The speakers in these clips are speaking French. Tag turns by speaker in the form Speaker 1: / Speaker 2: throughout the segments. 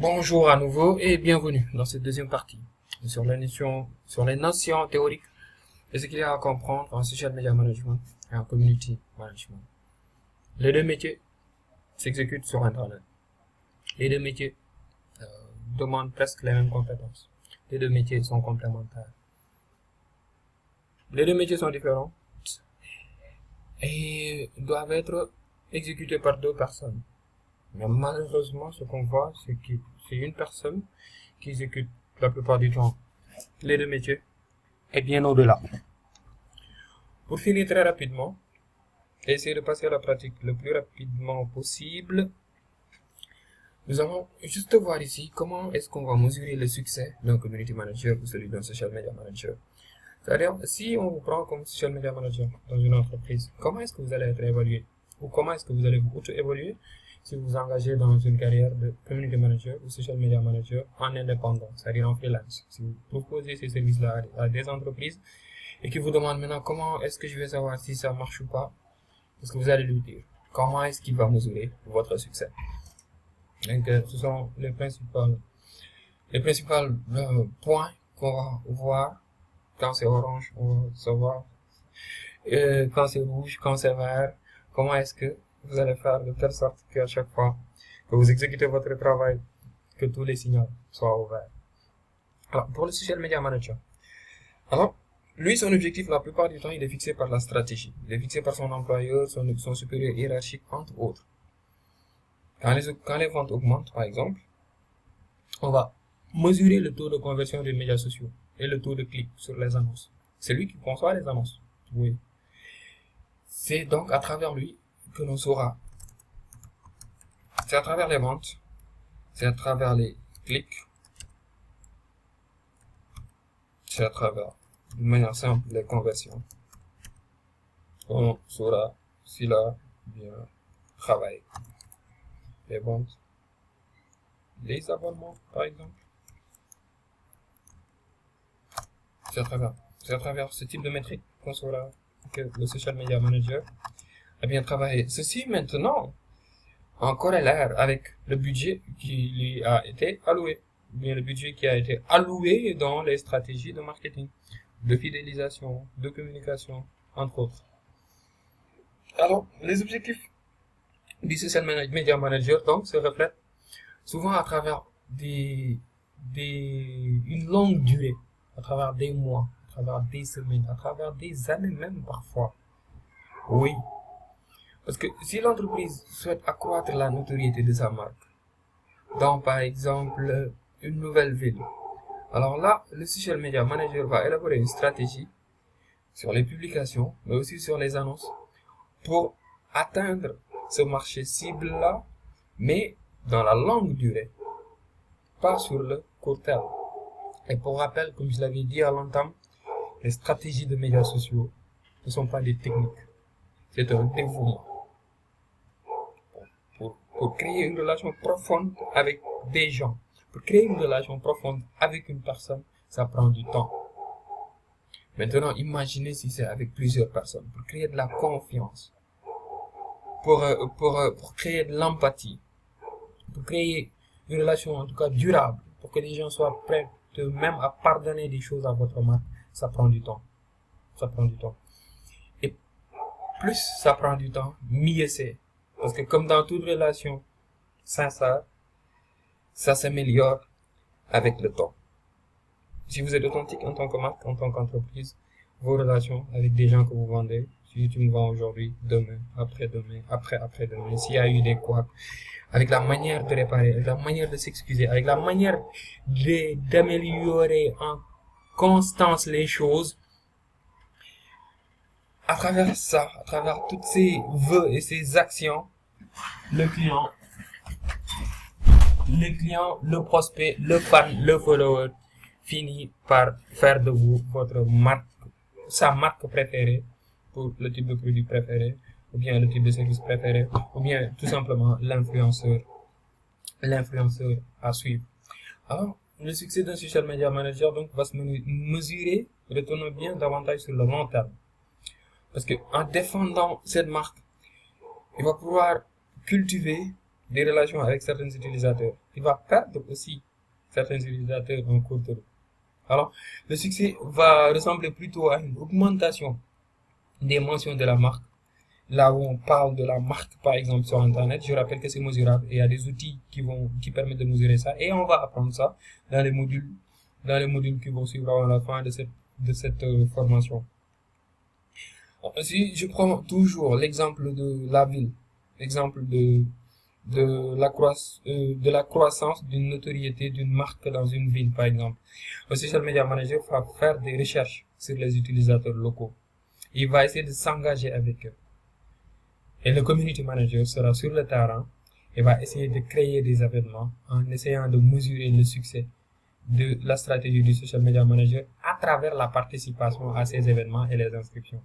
Speaker 1: Bonjour à nouveau et bienvenue dans cette deuxième partie sur les notions théoriques et ce qu'il y a à comprendre en social media management et en community management. Les deux métiers s'exécutent sur Internet. Les deux métiers demandent presque les mêmes compétences. Les deux métiers sont complémentaires. Les deux métiers sont différents et doivent être exécutés par deux personnes. Mais malheureusement, ce qu'on voit, c'est que c'est une personne qui exécute la plupart du temps les deux métiers et bien au-delà. Pour finir très rapidement, et essayer de passer à la pratique le plus rapidement possible, nous allons juste voir ici comment est-ce qu'on va mesurer le succès d'un community manager ou celui d'un social media manager. C'est-à-dire, si on vous prend comme social media manager dans une entreprise, comment est-ce que vous allez être évalué? Ou comment est-ce que vous allez vous auto-évaluer si vous vous engagez dans une carrière de community manager ou social media manager en indépendant, c'est-à-dire en freelance? Si vous proposez ces services-là à des entreprises et qui vous demandent maintenant comment est-ce que je vais savoir si ça marche ou pas, est-ce que vous allez lui dire comment est-ce qu'il va mesurer votre succès? Donc, ce sont les principaux points qu'on va voir. Quand c'est orange, on va savoir. Quand c'est rouge, quand c'est vert, comment est-ce que vous allez faire de telle sorte qu'à chaque fois que vous exécutez votre travail, que tous les signaux soient ouverts. Alors, pour le social media manager, alors, lui, son objectif, la plupart du temps, il est fixé par la stratégie. Il est fixé par son employeur, son supérieur hiérarchique, entre autres. Quand les ventes augmentent, par exemple, on va mesurer le taux de conversion des médias sociaux et le taux de clics sur les annonces. C'est lui qui conçoit les annonces. Oui. C'est donc à travers lui que l'on saura. C'est à travers les ventes, c'est à travers les clics, c'est à travers, de manière simple, les conversions. On saura s'il a bien travaillé. Les ventes, les abonnements, par exemple. C'est à travers ce type de métrique qu'on saura que le social media manager a bien travaillé. Ceci maintenant en corollaire avec le budget qui lui a été alloué, bien le budget qui a été alloué dans les stratégies de marketing, de fidélisation, de communication, entre autres. Alors, les objectifs du social media manager donc se reflètent souvent à travers une longue durée, à travers des mois, à travers des semaines, à travers des années même parfois. Oui. Parce que si l'entreprise souhaite accroître la notoriété de sa marque, dans par exemple une nouvelle ville, alors là, le social media manager va élaborer une stratégie sur les publications, mais aussi sur les annonces, pour atteindre ce marché cible-là, mais dans la longue durée, pas sur le court terme. Et pour rappel, comme je l'avais dit à l'entame, les stratégies de médias sociaux ne sont pas des techniques, c'est un dévouement. Pour créer une relation profonde avec des gens, pour créer une relation profonde avec une personne, ça prend du temps. Maintenant, imaginez si c'est avec plusieurs personnes, pour créer de la confiance, pour créer de l'empathie, pour créer une relation en tout cas durable, pour que les gens soient prêts même à pardonner des choses à votre marque, ça prend du temps. Ça prend du temps. Et plus ça prend du temps, mieux c'est. Parce que comme dans toute relation sincère, ça s'améliore avec le temps. Si vous êtes authentique en tant que marque, en tant qu'entreprise, vos relations avec des gens que vous vendez, si tu me vends aujourd'hui, demain, après-demain, après-après-demain, s'il y a eu des couacs, avec la manière de réparer, avec la manière de s'excuser, avec la manière d'améliorer en constance les choses, à travers ça, à travers toutes ces vœux et ces actions, le client, le prospect, le fan, le follower finit par faire de vous votre marque, sa marque préférée pour le type de produit préféré, ou bien le type de service préféré, ou bien tout simplement l'influenceur à suivre. Alors, le succès d'un social media manager donc va se mesurer, retenons bien, davantage sur le long terme. Parce que en défendant cette marque, il va pouvoir cultiver des relations avec certains utilisateurs, il va perdre aussi certains utilisateurs en cours de route. Alors, le succès va ressembler plutôt à une augmentation des mentions de la marque. Là où on parle de la marque, par exemple, sur Internet, je rappelle que c'est mesurable et il y a des outils qui permettent de mesurer ça. Et on va apprendre ça dans les modules qui vont suivre à la fin de cette formation. Si je prends toujours l'exemple de la ville, l'exemple de la croissance d'une notoriété d'une marque dans une ville, par exemple. Le social media manager va faire des recherches sur les utilisateurs locaux. Il va essayer de s'engager avec eux. Et le community manager sera sur le terrain et va essayer de créer des événements en essayant de mesurer le succès de la stratégie du social media manager à travers la participation à ces événements et les inscriptions.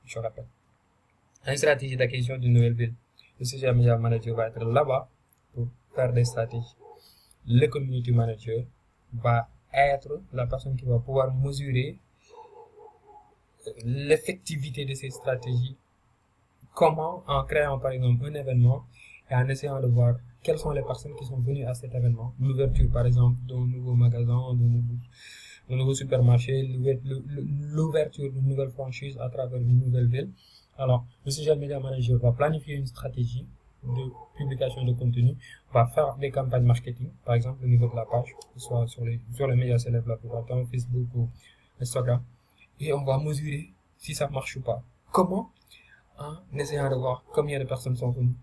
Speaker 1: Je rappelle. Une stratégie d'acquisition d'une nouvelle ville. Le social media manager va être là-bas pour faire des stratégies. Le community manager va être la personne qui va pouvoir mesurer l'effectivité de ces stratégies. Comment, en créant par exemple un événement et en essayant de voir quelles sont les personnes qui sont venues à cet événement. L'ouverture par exemple d'un nouveau magasin, d'un nouveau supermarché, l'ouverture d'une nouvelle franchise à travers une nouvelle ville. Alors, le social media manager va planifier une stratégie de publication de contenu, va faire des campagnes marketing, par exemple au niveau de la page, que ce soit sur les médias célèbres la plupart du temps, Facebook ou Instagram, et on va mesurer si ça marche ou pas. Comment? En essayant de voir combien de personnes sont venues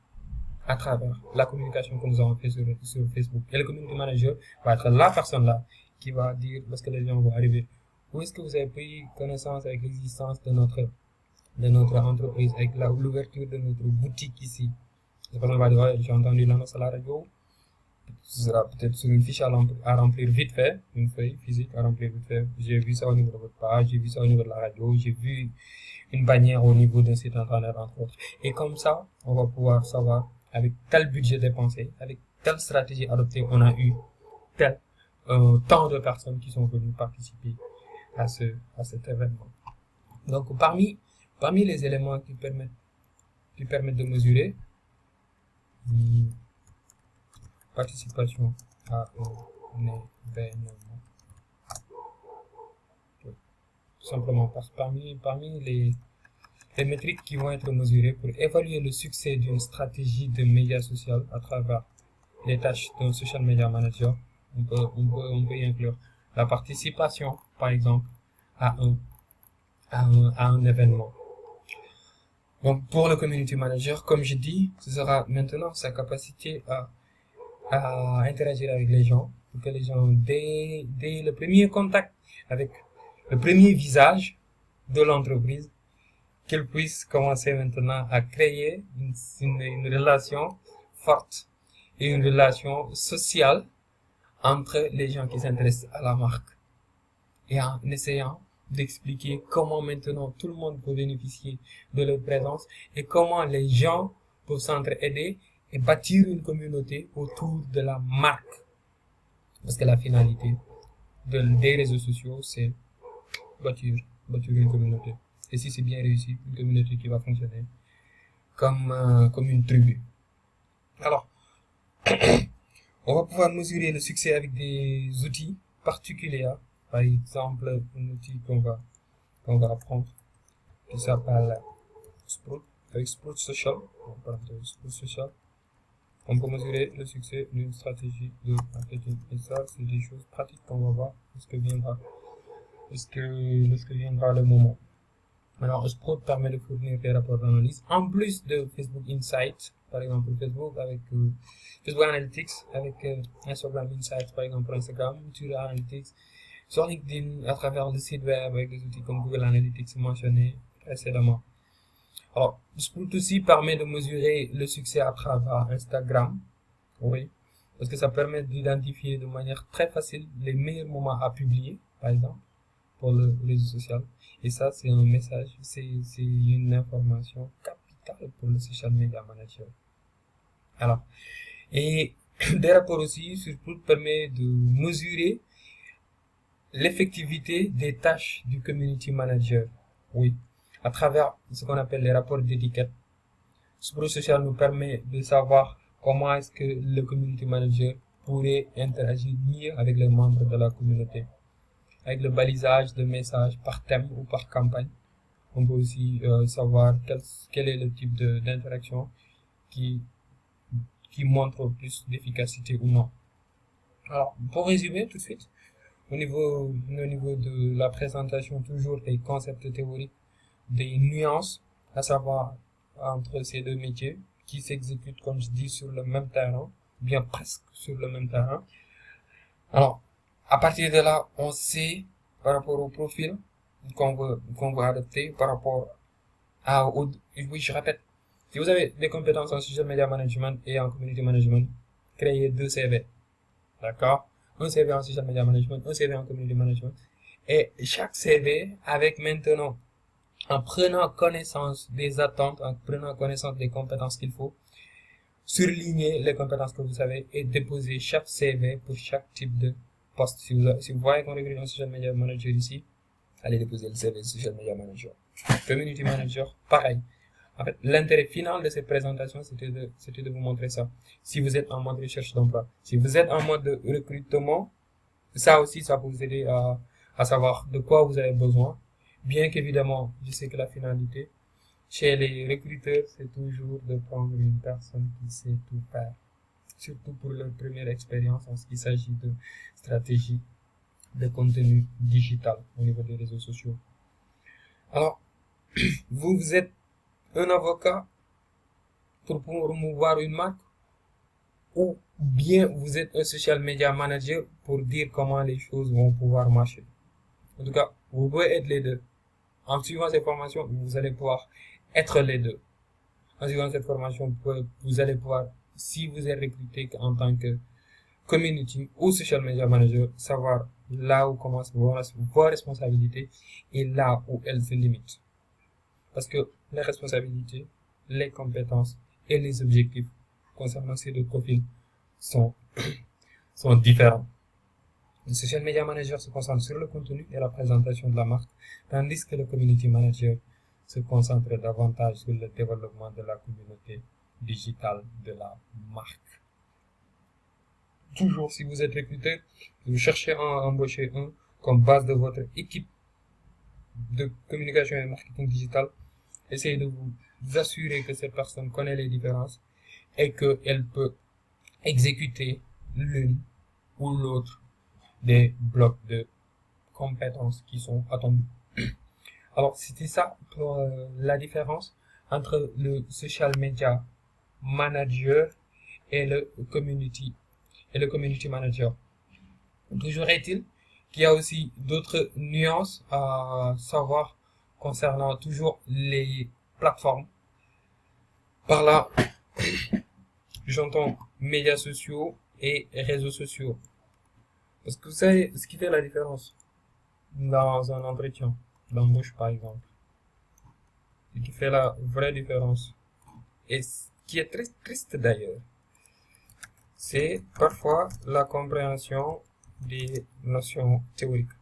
Speaker 1: à travers la communication que nous avons fait sur Facebook. Et le community manager va être la personne là qui va dire, lorsque les gens vont arriver, où est-ce que vous avez pris connaissance avec l'existence de notre entreprise, avec l'ouverture de notre boutique ici. La personne va dire, ouais, j'ai entendu l'annonce à la radio, ce sera peut-être sur une fiche à remplir vite fait, une feuille physique à remplir vite fait. J'ai vu ça au niveau de votre page, j'ai vu ça au niveau de la radio, j'ai vu une bannière au niveau d'un site internet, entre autres. Et comme ça, on va pouvoir savoir, avec tel budget dépensé, avec telle stratégie adoptée, on a eu tel tant de personnes qui sont venues participer à cet événement. Donc, parmi les éléments qui permettent de mesurer participation à un événement. Tout simplement parce que parmi les métriques qui vont être mesurées pour évaluer le succès d'une stratégie de médias social à travers les tâches d'un social media manager, on peut y inclure la participation, par exemple, à un événement. Donc, pour le community manager, comme je dis, ce sera maintenant sa capacité à interagir avec les gens, pour que les gens, dès le premier contact avec le premier visage de l'entreprise, qu'ils puissent commencer maintenant à créer une relation forte et une relation sociale entre les gens qui s'intéressent à la marque. Et en essayant d'expliquer comment maintenant tout le monde peut bénéficier de leur présence et comment les gens peuvent s'entraider et bâtir une communauté autour de la marque. Parce que la finalité des réseaux sociaux, c'est bâtir une communauté. Et si c'est bien réussi, une communauté qui va fonctionner comme une tribu. Alors, on va pouvoir mesurer le succès avec des outils particuliers. Par exemple, un outil qu'on va apprendre qui s'appelle Sprout, avec Sprout Social. On peut mesurer le succès d'une stratégie de marketing. Et ça, c'est des choses pratiques qu'on va voir lorsque viendra le moment. Alors, Sprout permet de fournir des rapports d'analyse en plus de Facebook Insights, par exemple Facebook avec Facebook Analytics, avec Instagram Insights, par exemple pour Instagram, Twitter Analytics, sur LinkedIn à travers le site web avec des outils comme Google Analytics mentionnés précédemment. Alors, Sprout aussi permet de mesurer le succès à travers Instagram, oui, parce que ça permet d'identifier de manière très facile les meilleurs moments à publier, par exemple, pour le réseau social. Et ça, c'est un message, c'est une information capitale pour le social media manager. Alors, et des rapports aussi sur Sprout permet de mesurer l'effectivité des tâches du community manager, oui, à travers ce qu'on appelle les rapports d'étiquette. Ce pro-social nous permet de savoir comment est-ce que le community manager pourrait interagir mieux avec les membres de la communauté. Avec le balisage de messages par thème ou par campagne, on peut aussi savoir quel est le type d'interaction qui montre plus d'efficacité ou non. Alors, pour résumer tout de suite, au niveau de la présentation, toujours des concepts théoriques, des nuances, à savoir entre ces deux métiers, qui s'exécutent, comme je dis, sur le même terrain, bien presque sur le même terrain. Alors, à partir de là, on sait, par rapport au profil qu'on veut adopter, par rapport oui, je répète, si vous avez des compétences en social media management et en community management, créez 2 CV. D'accord? Un CV en social media management, un CV en community management. Et chaque CV avec maintenant, en prenant connaissance des attentes, en prenant connaissance des compétences qu'il faut, surligner les compétences que vous savez et déposer chaque CV pour chaque type de poste. Si vous voyez qu'on recrute un social media manager ici, allez déposer le CV social media manager. Community manager, pareil. En fait, l'intérêt final de cette présentation, c'était de vous montrer ça. Si vous êtes en mode recherche d'emploi, si vous êtes en mode de recrutement, ça aussi, ça peut vous aider à savoir de quoi vous avez besoin. Bien qu'évidemment, je sais que la finalité, chez les recruteurs, c'est toujours de prendre une personne qui sait tout faire. Surtout pour leur première expérience en ce qui s'agit de stratégie de contenu digital au niveau des réseaux sociaux. Alors, vous êtes un avocat pour promouvoir une marque, ou bien vous êtes un social media manager pour dire comment les choses vont pouvoir marcher. En tout cas, vous pouvez être les deux. En suivant cette formation, vous allez pouvoir être les deux. En suivant cette formation, vous allez pouvoir, si vous êtes recruté en tant que community ou social media manager, savoir là où commencent vos responsabilités et là où elles se limitent. Parce que les responsabilités, les compétences et les objectifs concernant ces deux profils sont différents. Le social media manager se concentre sur le contenu et la présentation de la marque, tandis que le community manager se concentre davantage sur le développement de la communauté digitale de la marque. Toujours, si vous êtes recruteur, vous cherchez à embaucher un comme base de votre équipe de communication et marketing digital, essayez de vous assurer que cette personne connaît les différences et qu'elle peut exécuter l'une ou l'autre des blocs de compétences qui sont attendus. Alors, c'était ça pour la différence entre le social media manager et le community manager. Toujours est-il qu'il y a aussi d'autres nuances à savoir concernant toujours les plateformes. Par là, j'entends médias sociaux et réseaux sociaux. Parce que vous savez ce qui fait la différence dans un entretien d'embauche, par exemple. Ce qui fait la vraie différence. Et ce qui est très triste d'ailleurs, c'est parfois la compréhension des notions théoriques.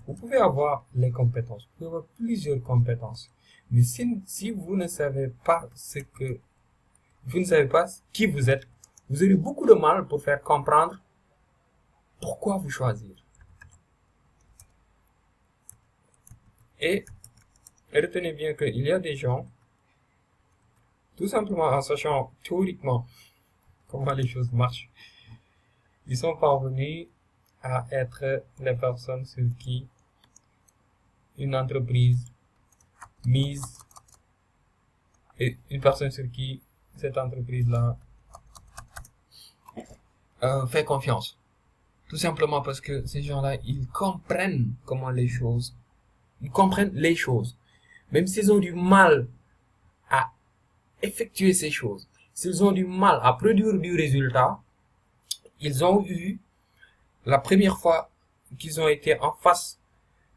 Speaker 1: Vous pouvez avoir les compétences, vous pouvez avoir plusieurs compétences. Mais si vous ne savez pas qui vous êtes, vous aurez beaucoup de mal pour faire comprendre pourquoi vous choisir. Et retenez bien qu'il y a des gens, tout simplement en sachant théoriquement comment les choses marchent, ils sont parvenus à être les personnes sur qui une entreprise mise et une personne sur qui cette entreprise-là fait confiance. Tout simplement parce que ces gens-là, ils comprennent ils comprennent les choses. Même s'ils ont du mal à effectuer ces choses, s'ils ont du mal à produire du résultat, ils ont eu, la première fois qu'ils ont été en face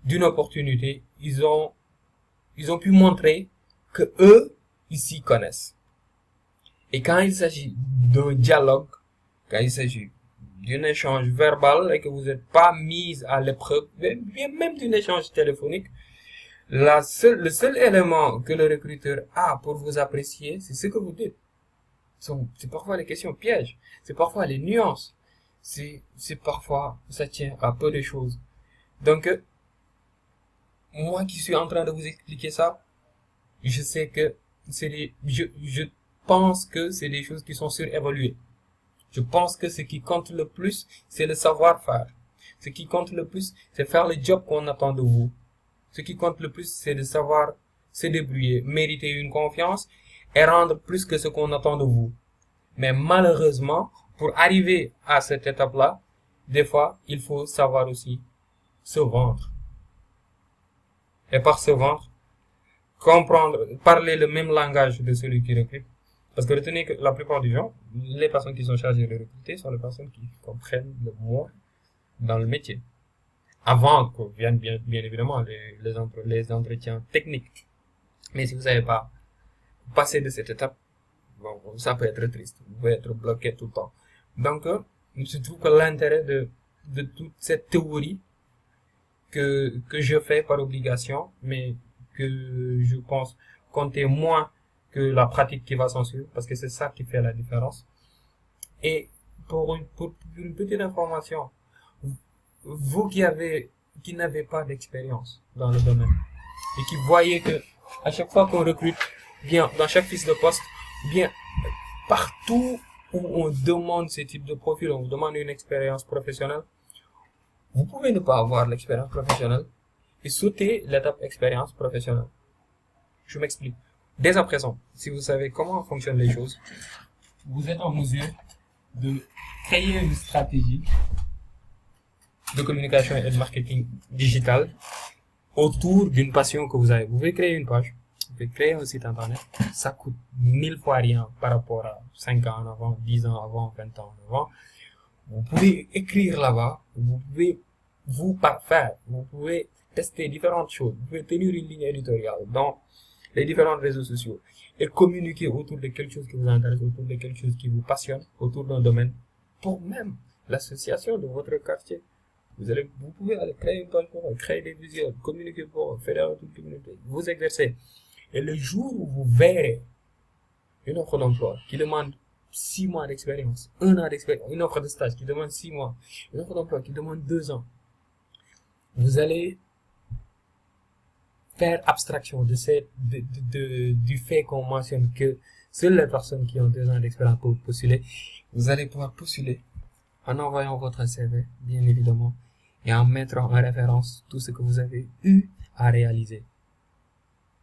Speaker 1: d'une opportunité, ils ont pu montrer que eux, ils s'y connaissent. Et quand il s'agit d'un dialogue, quand il s'agit d'un échange verbal et que vous n'êtes pas mis à l'épreuve, même d'un échange téléphonique, Le seul élément que le recruteur a pour vous apprécier, c'est ce que vous dites. C'est parfois les questions pièges, c'est parfois les nuances, c'est parfois, ça tient à peu de choses. Donc, moi qui suis en train de vous expliquer ça, je sais que je pense que c'est des choses qui sont surévaluées. Je pense que ce qui compte le plus, c'est le savoir-faire. Ce qui compte le plus, c'est faire le job qu'on attend de vous. Ce qui compte le plus, c'est de savoir se débrouiller, mériter une confiance et rendre plus que ce qu'on attend de vous. Mais malheureusement, pour arriver à cette étape-là, des fois, il faut savoir aussi se vendre. Et par se vendre, comprendre, parler le même langage de celui qui recrute. Parce que retenez que la plupart du temps, les personnes qui sont chargées de recruter sont les personnes qui comprennent le moins dans le métier. Avant que viennent bien évidemment les entretiens techniques. Mais si vous n'avez pas passé de cette étape, bon, ça peut être triste. Vous pouvez être bloqué tout le temps. Donc, je trouve que l'intérêt de toute cette théorie que je fais par obligation, mais que je pense compter moins que la pratique qui va s'en suivre, parce que c'est ça qui fait la différence. Et pour une petite information, vous qui n'avez pas d'expérience dans le domaine, et qui voyez que à chaque fois qu'on recrute, bien, dans chaque fiche de poste, bien, partout où on demande ce type de profil, on vous demande une expérience professionnelle, vous pouvez ne pas avoir l'expérience professionnelle et sauter l'étape expérience professionnelle. Je m'explique. Dès à présent, si vous savez comment fonctionnent les choses, vous êtes en mesure de créer une stratégie de communication et de marketing digital autour d'une passion que vous avez. Vous pouvez créer une page, vous pouvez créer un site internet, ça coûte 1000 fois rien par rapport à 5 ans en avant, 10 ans avant, 20 ans en avant. Vous pouvez écrire là-bas, vous pouvez vous parfaire, vous pouvez tester différentes choses, vous pouvez tenir une ligne éditoriale dans les différents réseaux sociaux et communiquer autour de quelque chose qui vous intéresse, autour de quelque chose qui vous passionne, autour d'un domaine, pour même l'association de votre quartier. Vous pouvez aller créer une page pour créer des visuels, communiquer pour fédérer toute communauté, vous exercer. Et le jour où vous verrez une offre d'emploi qui demande 6 mois d'expérience, 1 an d'expérience, une offre de stage qui demande 6 mois, une offre d'emploi qui demande 2 ans, vous allez faire abstraction du fait qu'on mentionne que seules les personnes qui ont 2 ans d'expérience peuvent postuler. Vous allez pouvoir postuler en envoyant votre CV, bien évidemment, et en mettant en référence tout ce que vous avez eu à réaliser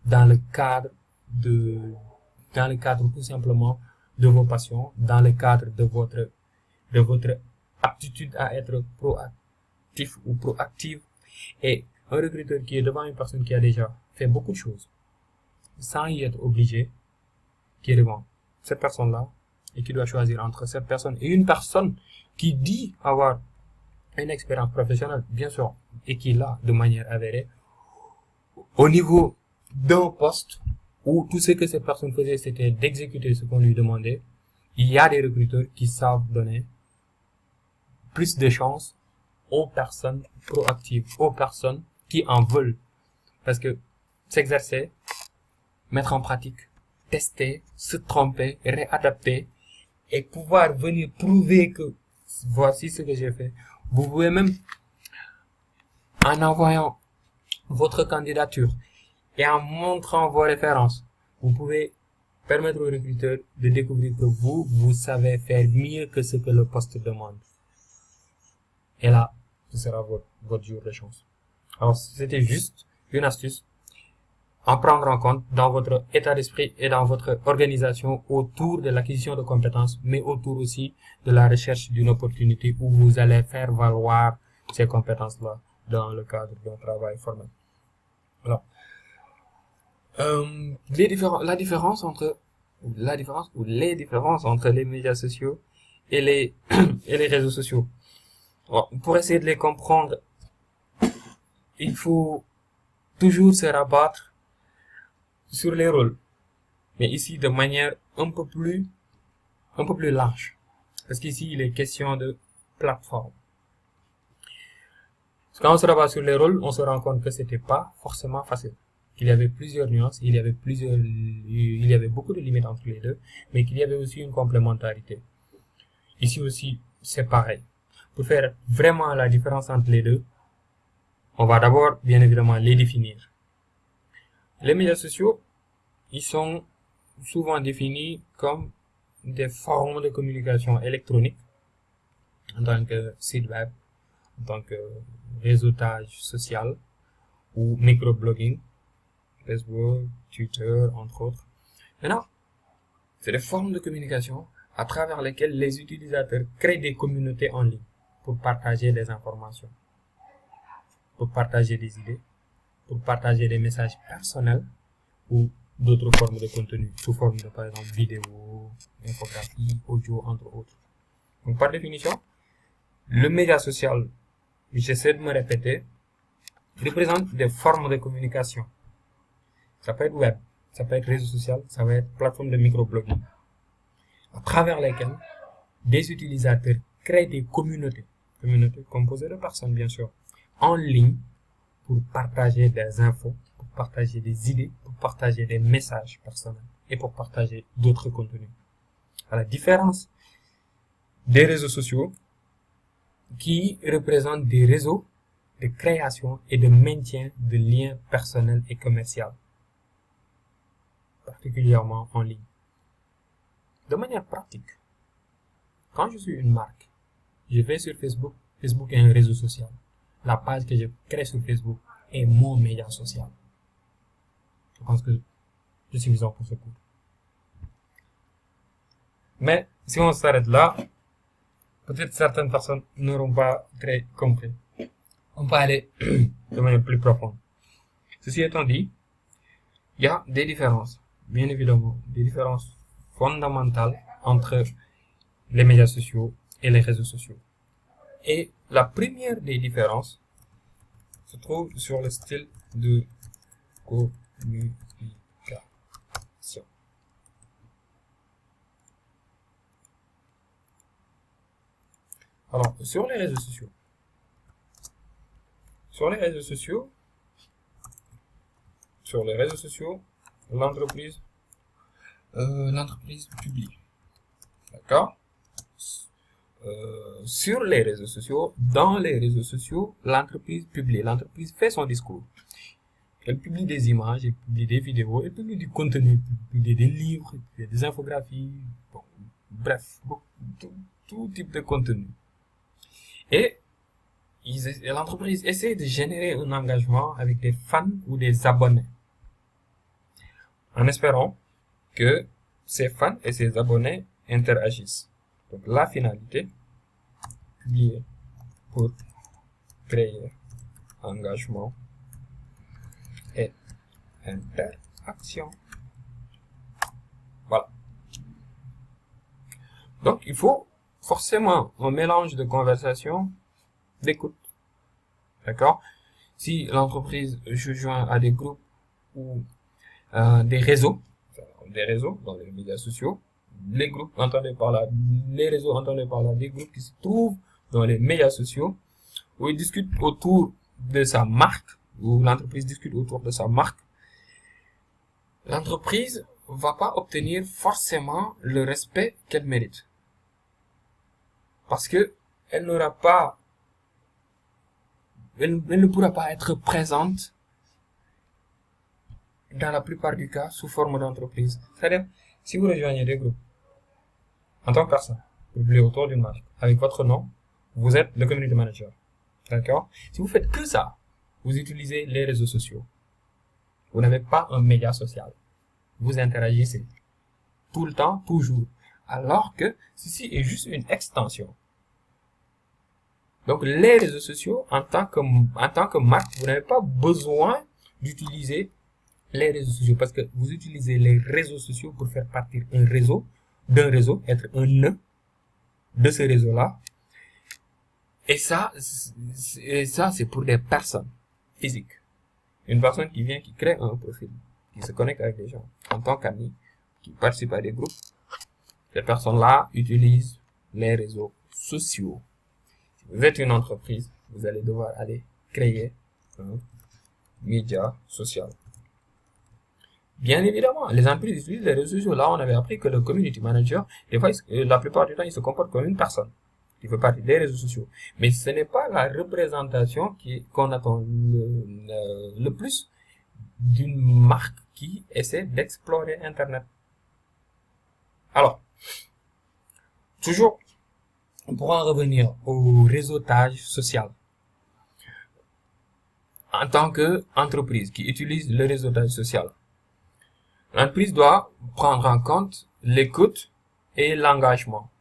Speaker 1: dans le cadre tout simplement de vos passions, dans le cadre de votre aptitude à être proactif ou proactive. Et un recruteur qui est devant une personne qui a déjà fait beaucoup de choses, sans y être obligé, qui est devant cette personne-là, et qui doit choisir entre cette personne et une personne qui dit avoir une expérience professionnelle, bien sûr, et qui l'a de manière avérée, au niveau d'un poste où tout ce que cette personne faisait, c'était d'exécuter ce qu'on lui demandait. Il y a des recruteurs qui savent donner plus de chances aux personnes proactives, aux personnes qui en veulent. Parce que s'exercer, mettre en pratique, tester, se tromper, réadapter et pouvoir venir prouver que voici ce que j'ai fait. Vous pouvez même, en envoyant votre candidature et en montrant vos références, vous pouvez permettre aux recruteurs de découvrir que vous savez faire mieux que ce que le poste demande. Et là, ce sera votre jour de chance. Alors, c'était juste une astuce à prendre en compte dans votre état d'esprit et dans votre organisation autour de l'acquisition de compétences, mais autour aussi de la recherche d'une opportunité où vous allez faire valoir ces compétences-là dans le cadre d'un travail formel. Alors, les différences entre les médias sociaux et les réseaux sociaux. Alors, pour essayer de les comprendre, il faut toujours se rabattre sur les rôles, mais ici de manière un peu plus large, parce qu'ici il est question de plateforme. Quand on se rabat sur les rôles, on se rend compte que c'était pas forcément facile. qu'il y avait plusieurs nuances, il y avait beaucoup de limites entre les deux, mais qu'il y avait aussi une complémentarité. Ici aussi, c'est pareil. Pour faire vraiment la différence entre les deux, on va d'abord, bien évidemment, les définir. Les médias sociaux, ils sont souvent définis comme des formes de communication électronique, en tant que site web, en tant que réseautage social, ou microblogging, Facebook, Twitter, entre autres. Maintenant, c'est des formes de communication à travers lesquelles les utilisateurs créent des communautés en ligne pour partager des informations, pour partager des idées, pour partager des messages personnels ou d'autres formes de contenu, sous forme de, par exemple, vidéo, infographie, audio, entre autres. Donc, par définition, le média social, j'essaie de me répéter, représente des formes de communication. Ça peut être web, ça peut être réseau social, ça peut être plateforme de microblogging, à travers lesquelles des utilisateurs créent des communautés composées de personnes, bien sûr, en ligne, pour partager des infos, pour partager des idées, pour partager des messages personnels et pour partager d'autres contenus. À la différence des réseaux sociaux qui représentent des réseaux de création et de maintien de liens personnels et commerciaux, particulièrement en ligne. De manière pratique, quand je suis une marque, je vais sur Facebook. Facebook est un réseau social. La page que je crée sur Facebook est mon média social. Je pense que c'est suffisant pour ce cours. Mais si on s'arrête là, peut-être certaines personnes n'auront pas très compris. On peut aller de manière plus profonde. Ceci étant dit, il y a des différences, bien évidemment, des différences fondamentales entre les médias sociaux et les réseaux sociaux. Et la première des différences se trouve sur le style de communication. Alors, sur les réseaux sociaux, l'entreprise publie. D'accord? Sur les réseaux sociaux, dans les réseaux sociaux, l'entreprise publie. L'entreprise fait son discours. Elle publie des images, elle publie des vidéos, elle publie du contenu, elle publie des livres, elle publie des infographies, bon, bref, tout type de contenu. Et l'entreprise essaie de générer un engagement avec des fans ou des abonnés, en espérant que ces fans et ces abonnés interagissent. Donc la finalité, publier pour créer engagement et interaction. Voilà. Donc il faut forcément un mélange de conversation, d'écoute. D'accord? Si l'entreprise se joint à des groupes ou des réseaux dans les médias sociaux, les groupes entendez par là, les réseaux entendez par là, des groupes qui se trouvent dans les médias sociaux, où ils discutent autour de sa marque, où l'entreprise discute autour de sa marque, l'entreprise va pas obtenir forcément le respect qu'elle mérite. Parce que elle ne pourra pas être présente dans la plupart du cas sous forme d'entreprise. C'est-à-dire, si vous rejoignez des groupes, en tant que personne, vous publiez autour d'une marque, avec votre nom, vous êtes le community manager. D'accord? Si vous faites que ça, vous utilisez les réseaux sociaux. Vous n'avez pas un média social. Vous interagissez tout le temps, toujours. Alors que ceci est juste une extension. Donc, les réseaux sociaux, en tant que marque, vous n'avez pas besoin d'utiliser les réseaux sociaux parce que vous utilisez les réseaux sociaux pour faire partir d'un réseau, être un nœud de ce réseau-là. Et ça, c'est pour des personnes physiques. Une personne qui vient, qui crée un profil, qui se connecte avec des gens en tant qu'ami, qui participe à des groupes. Ces personnes-là utilisent les réseaux sociaux. Si vous êtes une entreprise, vous allez devoir aller créer un média social. Bien évidemment, les entreprises utilisent les réseaux sociaux. Là, on avait appris que le community manager, des fois, la plupart du temps, il se comporte comme une personne qui fait partie des réseaux sociaux. Mais ce n'est pas la représentation qu'on attend le plus d'une marque qui essaie d'explorer Internet. Alors, toujours, on pourra en revenir au réseautage social. En tant qu'entreprise qui utilise le réseautage social, l'entreprise doit prendre en compte l'écoute et l'engagement.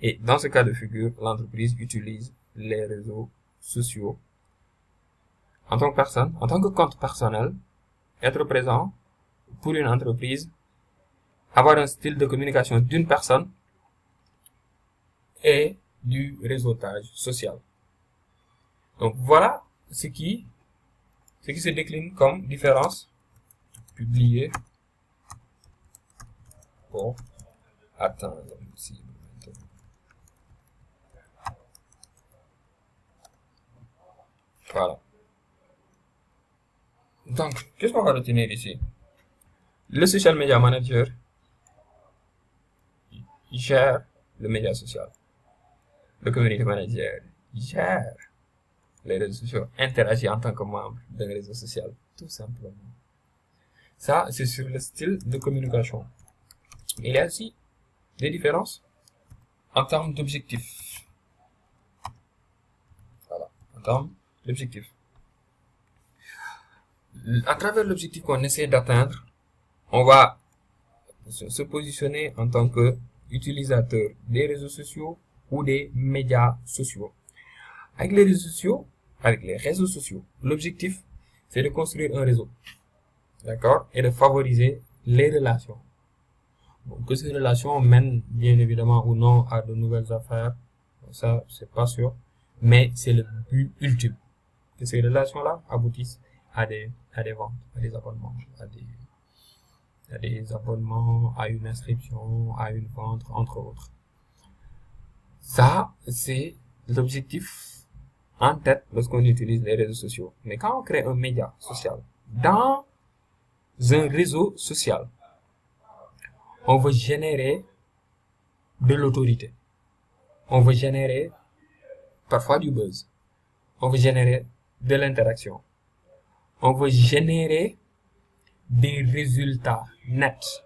Speaker 1: Et dans ce cas de figure, l'entreprise utilise les réseaux sociaux en tant que personne, en tant que compte personnel, être présent pour une entreprise, avoir un style de communication d'une personne et du réseautage social. Donc voilà ce qui se décline comme différence publiée pour atteindre une cible. Voilà. Donc, qu'est-ce qu'on va retenir ici? Le social media manager gère le média social. Le community manager gère les réseaux sociaux, interagit en tant que membre d'un réseau social, tout simplement. Ça, c'est sur le style de communication. Il y a aussi des différences en termes d'objectifs. Voilà, en termes d'objectifs. À travers l'objectif qu'on essaie d'atteindre, on va se positionner en tant que utilisateur des réseaux sociaux ou des médias sociaux. Avec les réseaux sociaux, l'objectif, c'est de construire un réseau, d'accord, et de favoriser les relations. Bon, que ces relations mènent bien évidemment ou non à de nouvelles affaires, ça c'est pas sûr, mais c'est le but ultime, que ces relations-là aboutissent à des ventes, à des abonnements, à une inscription, à une vente, entre autres. Ça, c'est l'objectif en tête lorsqu'on utilise les réseaux sociaux. Mais quand on crée un média social dans un réseau social, on veut générer de l'autorité. On veut générer parfois du buzz. On veut générer de l'interaction. On veut générer des résultats nets.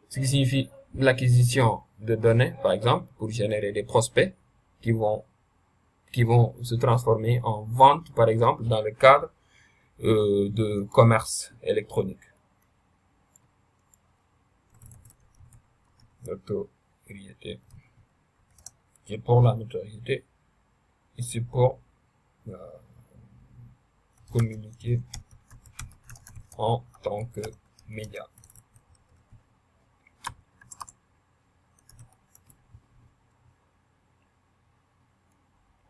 Speaker 1: Ce qui signifie l'acquisition de données, par exemple, pour générer des prospects qui vont se transformer en vente, par exemple, dans le cadre de commerce électronique. Notoriété. Et pour la notoriété, ici pour communiquer en tant que média.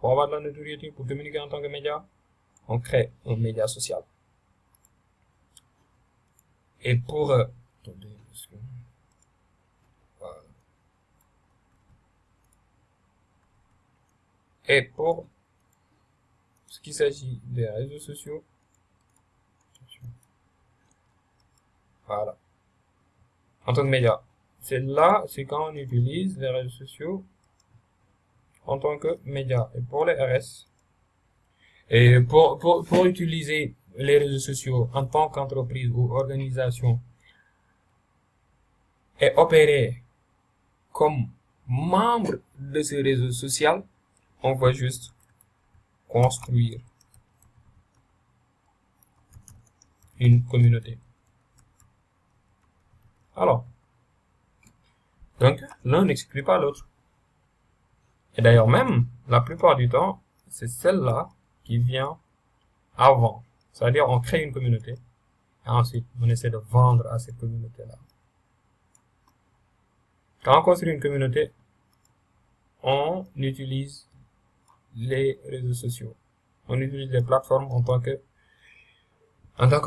Speaker 1: Pour avoir de la notoriété, pour communiquer en tant que média, on crée un média social. Et pour... attendez, parce que... voilà. Et pour ce qui s'agit des réseaux sociaux, voilà. En tant que média. C'est quand on utilise les réseaux sociaux en tant que média. Et pour les RS, et pour utiliser les réseaux sociaux en tant qu'entreprise ou organisation et opérer comme membre de ce réseau social, on va juste construire une communauté. Alors, donc, l'un n'exclut pas l'autre. Et d'ailleurs même, la plupart du temps, c'est celle-là qui vient avant. C'est-à-dire, on crée une communauté, et ensuite, on essaie de vendre à cette communauté-là. Quand on construit une communauté, on utilise les réseaux sociaux. On utilise les plateformes en tant que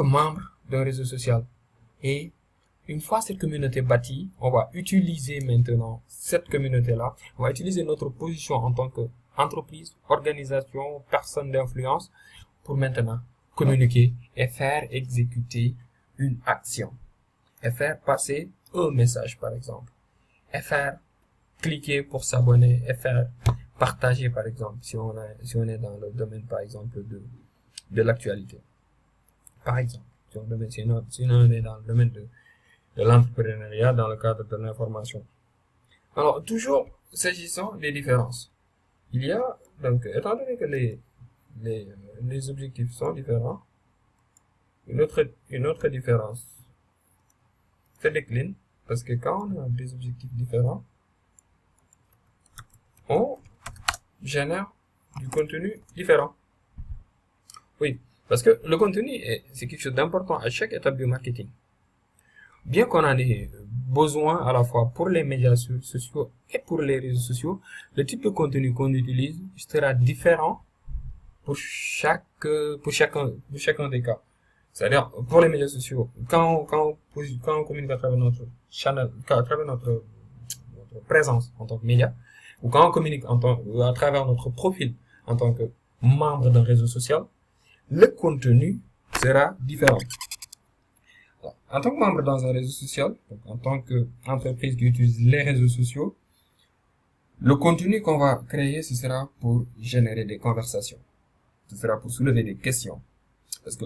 Speaker 1: membre d'un réseau social. Et une fois cette communauté bâtie, on va utiliser maintenant cette communauté-là. On va utiliser notre position en tant qu'entreprise, organisation, personne d'influence pour maintenant communiquer et faire exécuter une action. et faire passer un message, par exemple, et faire cliquer pour s'abonner, et faire partager, par exemple, si on est dans le domaine, par exemple, de l'actualité. Par exemple, si on est dans le domaine de l'entrepreneuriat, dans le cadre de l'information. Alors, toujours s'agissant des différences, il y a, donc, étant donné que les objectifs sont différents, une autre différence se décline, parce que quand on a des objectifs différents, on génère du contenu différent. Oui, parce que le contenu, c'est quelque chose d'important à chaque étape du marketing. Bien qu'on en ait besoin à la fois pour les médias sociaux et pour les réseaux sociaux, le type de contenu qu'on utilise sera différent pour chacun des cas. C'est-à-dire, pour les médias sociaux, quand on communique à travers notre channel, à travers notre présence en tant que média, ou quand on communique à travers notre profil en tant que membre d'un réseau social, le contenu sera différent. Alors, en tant que membre dans un réseau social, donc en tant qu'entreprise qui utilise les réseaux sociaux, le contenu qu'on va créer, ce sera pour générer des conversations. Ce sera pour soulever des questions. Parce que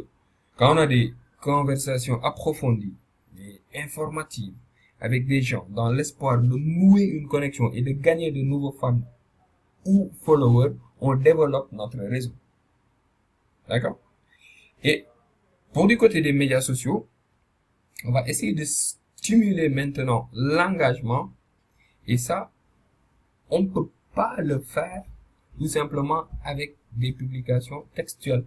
Speaker 1: quand on a des conversations approfondies et informatives avec des gens dans l'espoir de nouer une connexion et de gagner de nouveaux fans ou followers, on développe notre réseau. D'accord? Et pour du côté des médias sociaux, on va essayer de stimuler maintenant l'engagement, et ça, on ne peut pas le faire tout simplement avec des publications textuelles.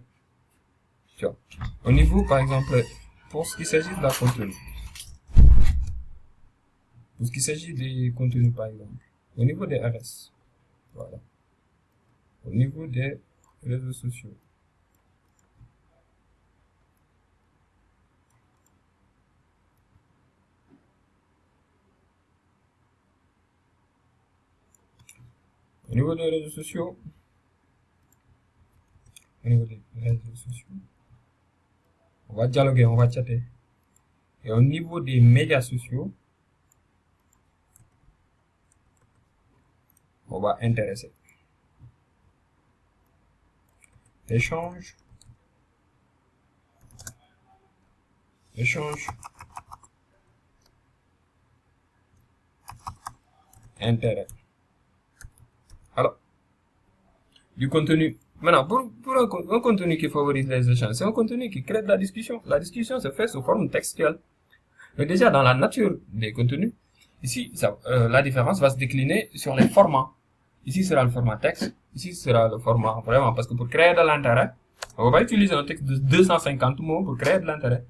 Speaker 1: Au niveau, par exemple, pour ce qui s'agit de la contenu, pour ce qui s'agit des contenus, par exemple, au niveau des RS, voilà, au niveau des réseaux sociaux, au niveau des réseaux sociaux, on va dialoguer, on va chatter. Et au niveau des médias sociaux, on va intéresser. Échange. Intérêt. Alors, du contenu. Maintenant, pour un contenu qui favorise les échanges, c'est un contenu qui crée de la discussion. La discussion se fait sous forme textuelle. Mais déjà, dans la nature des contenus, ici, la différence va se décliner sur les formats. Ici sera le format texte, ici sera le format vraiment, parce que pour créer de l'intérêt, on va pas utiliser un texte de 250 mots pour créer de l'intérêt.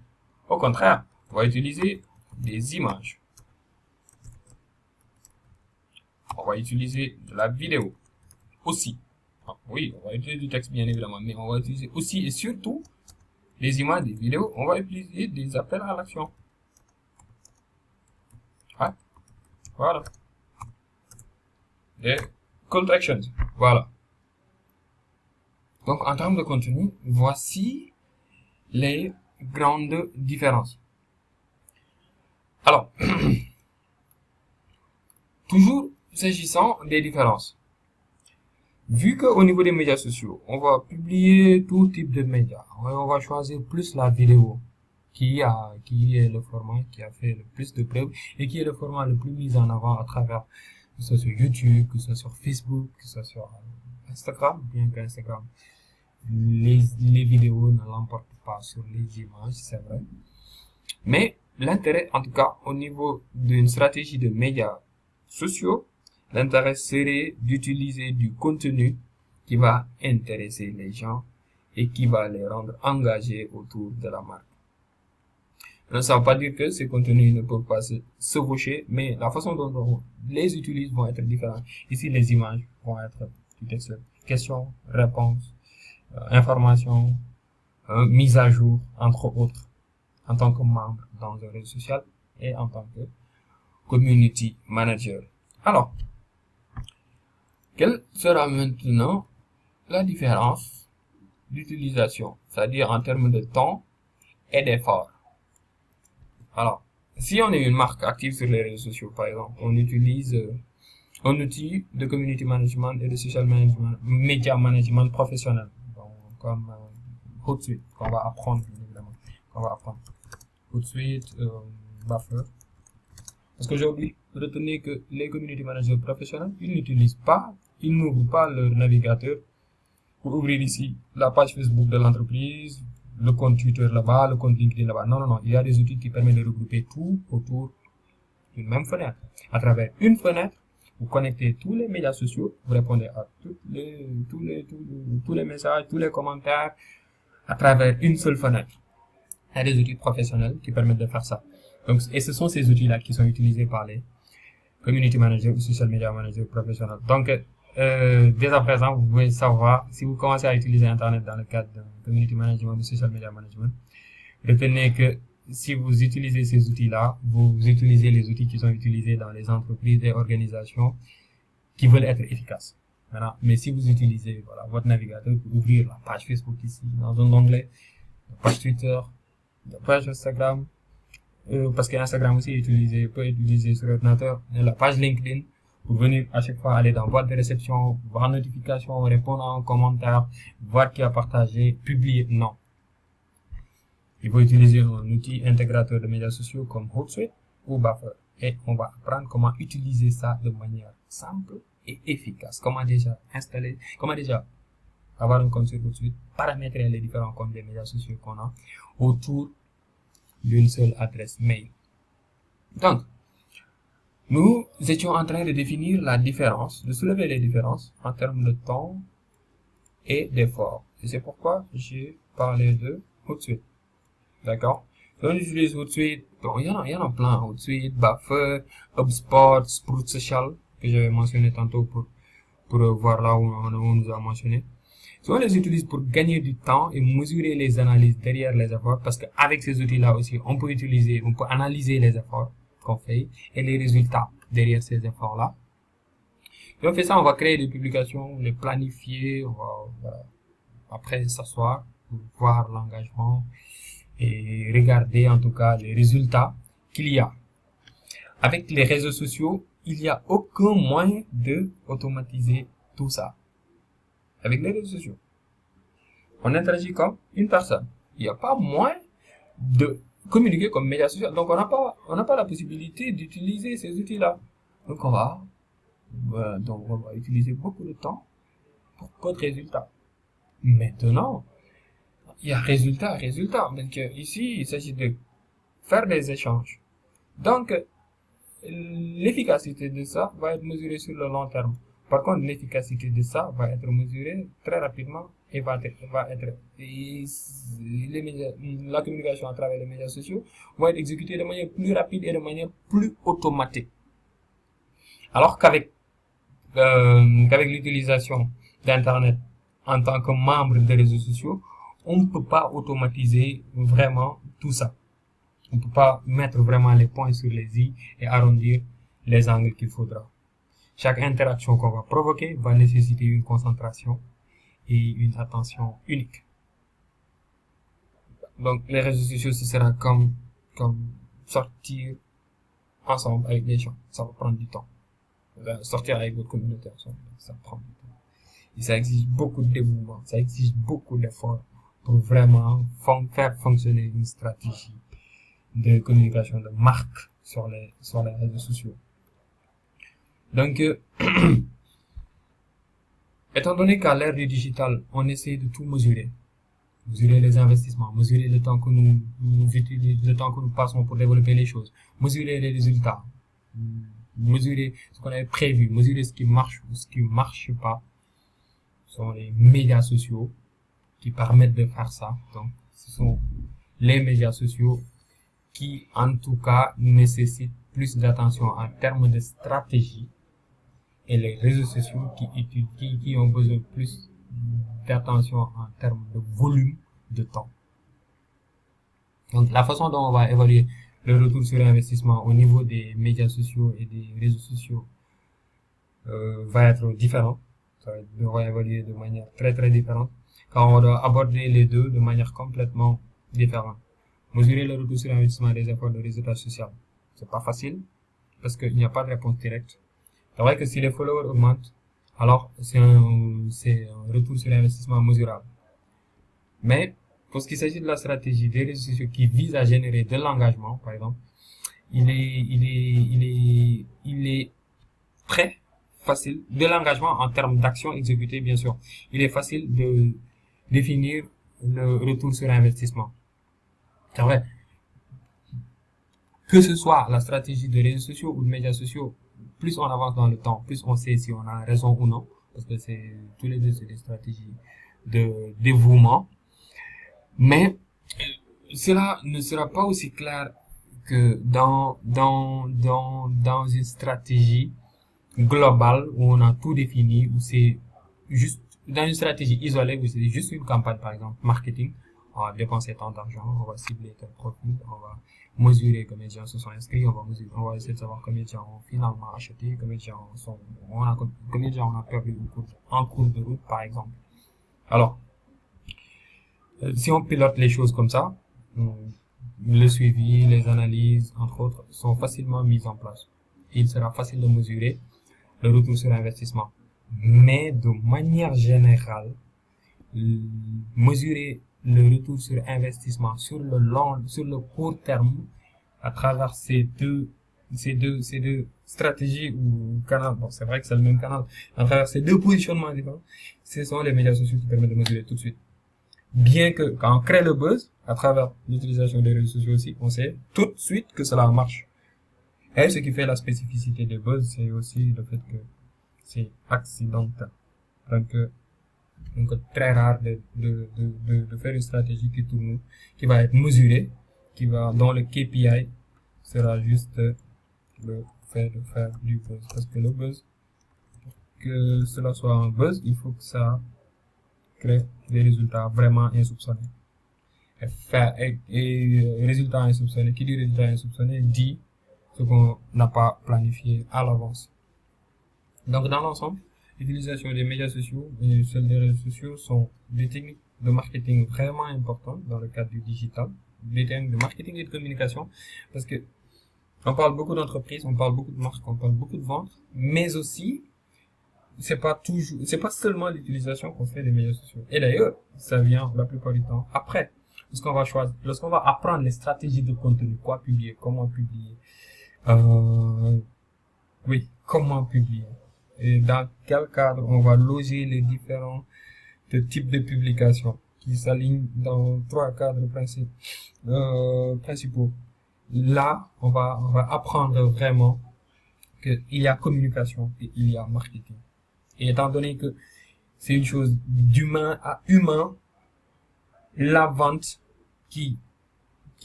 Speaker 1: Au contraire, on va utiliser des images. On va utiliser de la vidéo aussi. Ah, oui, on va utiliser du texte bien évidemment, mais on va utiliser aussi et surtout des images, des vidéos. On va utiliser des appels à l'action. Ouais. Voilà. Des call to actions. Voilà. Donc, en termes de contenu, voici les grandes différences. Alors, toujours s'agissant des différences. Vu qu'au niveau des médias sociaux, on va publier tout type de médias, on va choisir plus la vidéo, qui est le format qui a fait le plus de preuves et qui est le format le plus mis en avant à travers, que ce soit sur YouTube, que ce soit sur Facebook, que ce soit sur Instagram, bien qu'Instagram, les vidéos ne l'emportent pas sur les images, c'est vrai. Mais l'intérêt, en tout cas, au niveau d'une stratégie de médias sociaux, l'intérêt serait d'utiliser du contenu qui va intéresser les gens et qui va les rendre engagés autour de la marque. Ça ne veut pas dire que ces contenus ne peuvent pas se chevaucher, mais la façon dont on les utilise vont être différentes. Ici, les images vont être du texte, questions, réponses, informations, mise à jour, entre autres, en tant que membre dans un réseau social et en tant que community manager. Alors, quelle sera maintenant la différence d'utilisation, c'est-à-dire en termes de temps et d'effort? Alors, si on est une marque active sur les réseaux sociaux, par exemple, on utilise un outil de community management et de social management, media management professionnel, donc, comme Hootsuite, qu'on va apprendre, bien évidemment, qu'on va apprendre. Hootsuite, Buffer. Parce qu'aujourd'hui, retenez que les community managers professionnels, ils n'ouvrent pas leur navigateur pour ouvrir ici la page Facebook de l'entreprise, le compte Twitter là-bas, le compte LinkedIn là-bas. Non, non, non. Il y a des outils qui permettent de regrouper tout autour d'une même fenêtre. À travers une fenêtre, vous connectez tous les médias sociaux, vous répondez à tous les messages, tous les commentaires à travers une seule fenêtre. Il y a des outils professionnels qui permettent de faire ça. Donc, et ce sont ces outils-là qui sont utilisés par les community managers ou social media managers professionnels. Donc, dès à présent, vous pouvez savoir, si vous commencez à utiliser Internet dans le cadre de community management ou social media management, retenez que si vous utilisez ces outils-là, vous utilisez les outils qui sont utilisés dans les entreprises et organisations qui veulent être efficaces. Voilà. Mais si vous utilisez voilà, votre navigateur pour ouvrir la page Facebook ici, dans un onglet, la page Twitter, la page Instagram, parce que Instagram aussi peut être utilisé sur l'ordinateur, la page LinkedIn, pour venir à chaque fois aller dans boîte de réception, voir notification, répondre à un commentaire, voir qui a partagé, publier. Non. Il faut utiliser un outil intégrateur de médias sociaux comme Hootsuite ou Buffer. Et on va apprendre comment utiliser ça de manière simple et efficace. Comment déjà avoir un compte sur Hootsuite, paramétrer les différents comptes des médias sociaux qu'on a autour d'une seule adresse mail. Donc, nous étions en train de définir la différence, de soulever les différences en termes de temps et d'effort. Et c'est pourquoi j'ai parlé de Hootsuite. D'accord? Donc, on utilise Hootsuite. Bon, il y en a plein. Hootsuite, Buffer, HubSpot, Sprout Social, que j'avais mentionné tantôt pour voir là où on nous a mentionné. On les utilise pour gagner du temps et mesurer les analyses derrière les efforts, parce qu'avec ces outils-là aussi, on peut analyser les efforts qu'on fait et les résultats derrière ces efforts-là. Et on fait ça, on va créer des publications, les planifier, on va après s'asseoir pour voir l'engagement et regarder en tout cas les résultats qu'il y a. Avec les réseaux sociaux, il n'y a aucun moyen de automatiser tout ça. Avec les réseaux sociaux, on interagit comme une personne. Il n'y a pas moyen de communiquer comme média social. Donc, on n'a pas la possibilité d'utiliser ces outils-là. Donc, on va utiliser beaucoup de temps pour peu de résultats. Maintenant, il y a résultat. Donc, ici, il s'agit de faire des échanges. Donc, l'efficacité de ça va être mesurée sur le long terme. Par contre, l'efficacité de ça va être mesurée très rapidement et la communication à travers les médias sociaux va être exécutée de manière plus rapide et de manière plus automatique. Alors qu'avec l'utilisation d'Internet en tant que membre des réseaux sociaux, on ne peut pas automatiser vraiment tout ça. On ne peut pas mettre vraiment les points sur les i et arrondir les angles qu'il faudra. Chaque interaction qu'on va provoquer va nécessiter une concentration et une attention unique. Donc, les réseaux sociaux, ce sera comme sortir ensemble avec des gens. Ça va prendre du temps. Sortir avec votre communauté ensemble, ça prend du temps. Et ça exige beaucoup de dévouement, ça exige beaucoup d'efforts pour vraiment faire fonctionner une stratégie de communication de marque sur les réseaux sociaux. Donc, étant donné qu'à l'ère du digital, on essaie de tout mesurer. Mesurer les investissements, mesurer le temps que nous utilisons, le temps que nous passons pour développer les choses, mesurer les résultats, mesurer ce qu'on avait prévu, mesurer ce qui marche ou ce qui marche pas. Ce sont les médias sociaux qui permettent de faire ça. Donc, ce sont les médias sociaux qui, en tout cas, nécessitent plus d'attention en termes de stratégie, et les réseaux sociaux qui ont besoin plus d'attention en termes de volume de temps. Donc, la façon dont on va évaluer le retour sur investissement au niveau des médias sociaux et des réseaux sociaux va être différent. On va évaluer de manière très très différente, car on doit aborder les deux de manière complètement différente. Mesurer le retour sur investissement des efforts de réseautage social, c'est pas facile parce qu'il n'y a pas de réponse directe. C'est vrai que si les followers augmentent, alors c'est un retour sur investissement mesurable. Mais pour ce qui s'agit de la stratégie des réseaux sociaux qui vise à générer de l'engagement, par exemple, il est très facile, de l'engagement en termes d'action exécutée, bien sûr. Il est facile de définir le retour sur investissement. C'est vrai. Que ce soit la stratégie de réseaux sociaux ou de médias sociaux, plus on avance dans le temps, plus on sait si on a raison ou non, parce que c'est, tous les deux, c'est des stratégies de dévouement. Mais, cela ne sera pas aussi clair que dans une stratégie globale où on a tout défini, où c'est juste, dans une stratégie isolée où c'est juste une campagne, par exemple, marketing, on va dépenser tant d'argent, on va cibler tel profil, on va mesurer combien de gens se sont inscrits, on va essayer de savoir combien de gens ont finalement acheté, combien de gens combien de gens on a perdu en cours de route, par exemple. Alors, si on pilote les choses comme ça, le suivi, les analyses, entre autres, sont facilement mises en place. Il sera facile de mesurer le retour sur investissement. Mais de manière générale, mesurer le retour sur investissement sur le court terme, à travers ces deux stratégies ou canaux, bon, c'est vrai que c'est le même canal, à travers ces deux positionnements différents, ce sont les médias sociaux qui permettent de mesurer tout de suite. Bien que, quand on crée le buzz, à travers l'utilisation des réseaux sociaux aussi, on sait tout de suite que cela marche. Et ce qui fait la spécificité des buzz, c'est aussi le fait que c'est accidentel. Donc très rare de faire une stratégie qui tourne, qui va être mesurée, dont le KPI sera juste le fait de faire du buzz. Parce que le buzz, que cela soit un buzz, il faut que ça crée des résultats vraiment insoupçonnés. Et résultats insoupçonnés, qui dit résultats insoupçonnés dit ce qu'on n'a pas planifié à l'avance. Donc dans l'ensemble, l'utilisation des médias sociaux et celle des réseaux sociaux sont des techniques de marketing vraiment importantes dans le cadre du digital, des techniques de marketing et de communication, parce que on parle beaucoup d'entreprises, on parle beaucoup de marques, on parle beaucoup de ventes, mais aussi c'est pas seulement l'utilisation qu'on fait des médias sociaux. Et d'ailleurs, ça vient la plupart du temps après, lorsqu'on va apprendre les stratégies de contenu, quoi publier, comment publier, comment publier. Et dans quel cadre on va loger les différents types de publications qui s'alignent dans 3 cadres principaux. Là, on va apprendre vraiment qu'il y a communication et il y a marketing. Et étant donné que c'est une chose d'humain à humain, la vente qui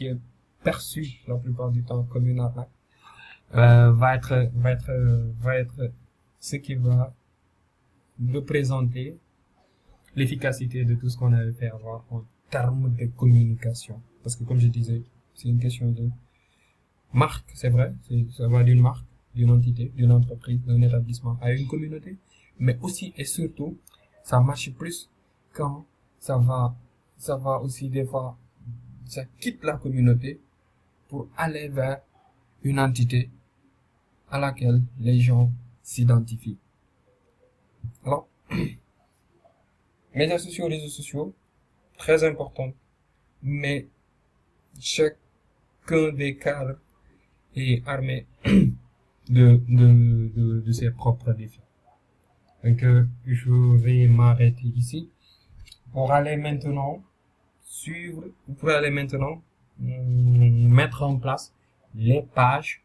Speaker 1: est perçue la plupart du temps comme une arnaque, va être ce qui va représenter l'efficacité de tout ce qu'on avait fait avoir en termes de communication. Parce que comme je disais, c'est une question de marque, c'est vrai, ça va d'une marque, d'une entité, d'une entreprise, d'un établissement à une communauté, mais aussi et surtout, ça marche plus quand ça va aussi des fois, ça quitte la communauté pour aller vers une entité à laquelle les gens s'identifient. Alors, médias sociaux, réseaux sociaux, très important, mais chacun des cadres est armé de ses propres défis. Donc, je vais m'arrêter ici pour aller maintenant mettre en place les pages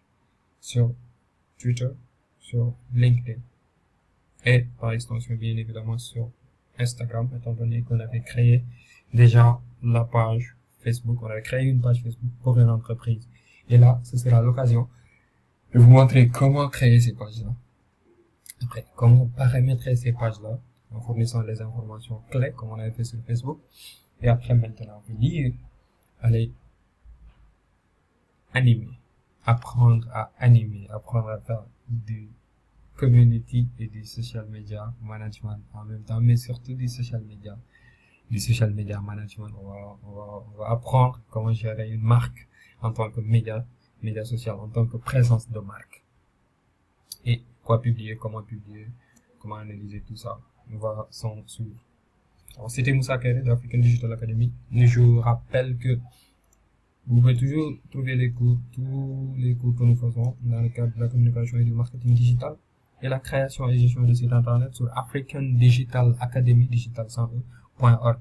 Speaker 1: sur Twitter, sur LinkedIn et par extension bien évidemment sur Instagram, étant donné qu'on avait créé déjà la page Facebook, on avait créé une page Facebook pour une entreprise. Et là, ce sera l'occasion de vous montrer comment créer ces pages-là. Après, comment paramétrer ces pages-là en fournissant les informations clés, comme on avait fait sur Facebook. Et après, maintenant, vous dire, allez animer, apprendre à faire du community et du social media management en même temps, mais surtout du social media du social media management. On va apprendre comment gérer une marque en tant que média social, en tant que présence de marque. Et comment analyser tout ça. On va s'en suivre. Alors, c'était Moussa Kéré de African Digital Academy. Je vous rappelle que vous pouvez toujours trouver tous les cours que nous faisons dans le cadre de la communication et du marketing digital et la création et gestion de sites internet sur African Digital Academy, digital1e.org.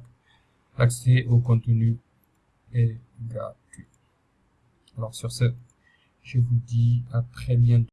Speaker 1: L'accès au contenu est gratuit. Alors sur ce, je vous dis à très bientôt.